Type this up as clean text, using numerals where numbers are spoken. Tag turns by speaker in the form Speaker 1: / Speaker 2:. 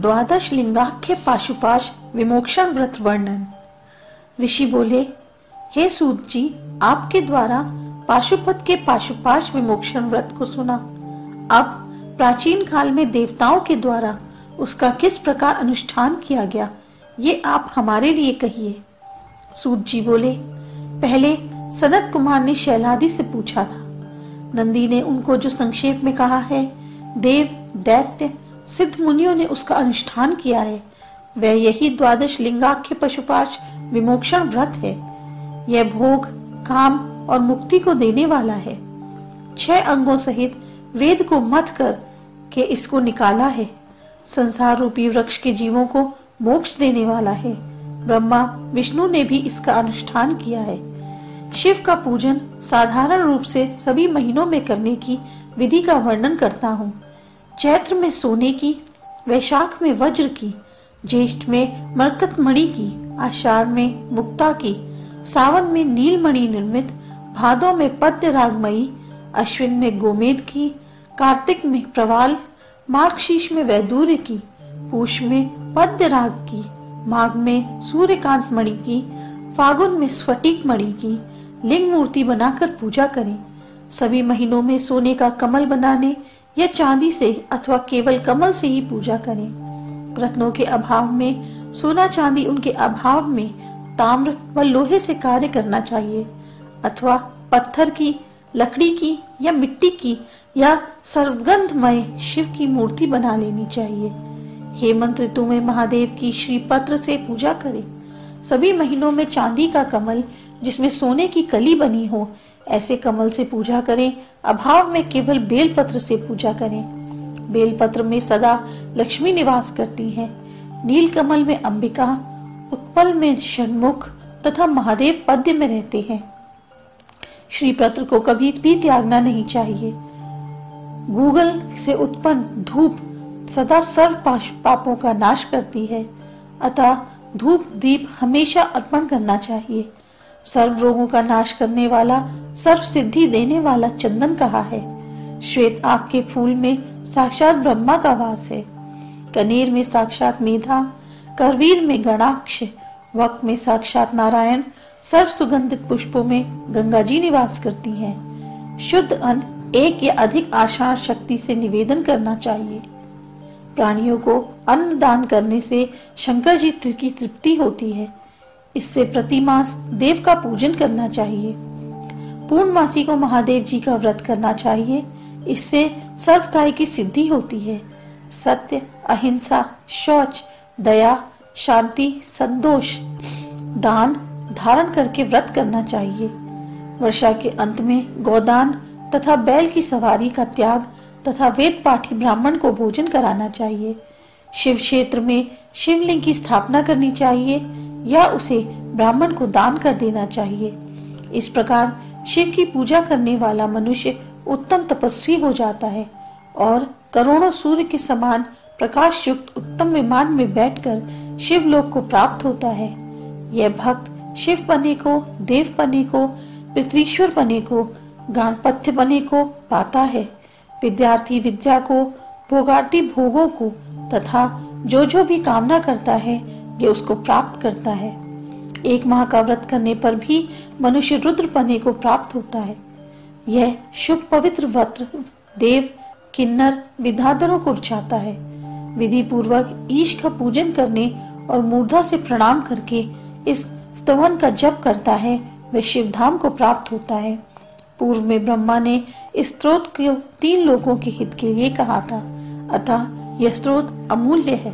Speaker 1: द्वादश लिंगाख्य पाशुपाश विमोक्षण व्रत वर्णन। ऋषि बोले, हे सूत जी, आपके द्वारा पाशुपत के पाशुपाश विमोक्षण व्रत को सुना। अब प्राचीन काल में देवताओं के द्वारा उसका किस प्रकार अनुष्ठान किया गया, ये आप हमारे लिए कहिए। सूत जी बोले, पहले सनत कुमार ने शैलादि से पूछा था। नंदी ने उनको जो संक्षेप में कहा है, देव, दैत्य, सिद्ध मुनियों ने उसका अनुष्ठान किया है, वह यही द्वादश लिंगाख्य पशुपाश विमोक्षण व्रत है। यह भोग, काम और मुक्ति को देने वाला है। 6 अंगों सहित वेद को मथ कर के इसको निकाला है। संसार रूपी वृक्ष के जीवों को मोक्ष देने वाला है। ब्रह्मा विष्णु ने भी इसका अनुष्ठान किया है। शिव का पूजन साधारण रूप से सभी महीनों में करने की विधि का वर्णन करता हूँ। चैत्र में सोने की, वैशाख में वज्र की, ज्येष्ठ में मरकत मणि की, आषाढ़ में मुक्ता की, सावन में नीलमणि निर्मित, भादों में पद्य रागमयी, अश्विन में गोमेद की, कार्तिक में प्रवाल, मार्गशीर्ष में वैदूर्य की, पूष में पद्य राग की, माघ में सूर्यकांत मणि की, फागुन में स्फटिक मणि की लिंग मूर्ति बनाकर पूजा करें। सभी महीनों में सोने का कमल बनाने या चांदी से अथवा केवल कमल से ही पूजा करें। रत्नों के अभाव में, सोना चांदी उनके अभाव में ताम्र व लोहे से कार्य करना चाहिए, अथवा पत्थर की, लकड़ी की या मिट्टी की या सर्वगंधमय शिव की मूर्ति बना लेनी चाहिए। हेमंत ऋतु में महादेव की श्री पत्र से पूजा करें। सभी महीनों में चांदी का कमल जिसमें सोने की कली बनी हो, ऐसे कमल से पूजा करें। अभाव में केवल बेलपत्र से पूजा करें। बेलपत्र में सदा लक्ष्मी निवास करती है। नील कमल में अंबिका, उत्पल में षण्मुख तथा महादेव पद्य में रहते हैं। श्री पत्र को कभी भी त्यागना नहीं चाहिए। गूगल से उत्पन्न धूप सदा सर्व पापों का नाश करती है, अतः धूप दीप हमेशा अर्पण करना चाहिए। सर्व रोगों का नाश करने वाला, सर्व सिद्धि देने वाला चंदन कहा है। श्वेत आग के फूल में साक्षात ब्रह्मा का वास है। कनेर में साक्षात मेधा, करवीर में गणाक्ष, वक में साक्षात नारायण, सर्व सुगंधित पुष्पों में गंगा जी निवास करती हैं। शुद्ध अन्न एक या अधिक आषाढ़ शक्ति से निवेदन करना चाहिए। प्राणियों को अन्न दान करने से शंकर जी की तृप्ति होती है। इससे प्रतिमास देव का पूजन करना चाहिए। पूर्णमासी को महादेव जी का व्रत करना चाहिए। इससे सर्व काय की सिद्धि होती है। सत्य, अहिंसा, शौच, दया, शांति, संतोष, दान धारण करके व्रत करना चाहिए। वर्षा के अंत में गोदान तथा बैल की सवारी का त्याग तथा वेद पाठी ब्राह्मण को भोजन कराना चाहिए। शिव क्षेत्र में शिवलिंग की स्थापना करनी चाहिए या उसे ब्राह्मण को दान कर देना चाहिए। इस प्रकार शिव की पूजा करने वाला मनुष्य उत्तम तपस्वी हो जाता है और करोड़ों सूर्य के समान प्रकाश युक्त उत्तम विमान में बैठकर शिवलोक को प्राप्त होता है। यह भक्त शिव पने को, देव पने को, पितृश्वर पने को, गणपत्य पने को पाता है। विद्यार्थी विद्या को, भोगार्थी भोगों को तथा जो भी कामना करता है ये उसको प्राप्त करता है। 1 माह का व्रत करने पर भी मनुष्य रुद्र पने को प्राप्त होता है। यह शुभ पवित्र व्रत देव, किन्नर, विद्याधरों को रुचाता है। विधि पूर्वक ईश का पूजन करने और मूर्धा से प्रणाम करके इस स्तवन का जप करता है वह शिवधाम को प्राप्त होता है। पूर्व में ब्रह्मा ने इस स्त्रोत को 3 लोगों के हित के लिए कहा था, अतः यह स्त्रोत अमूल्य है।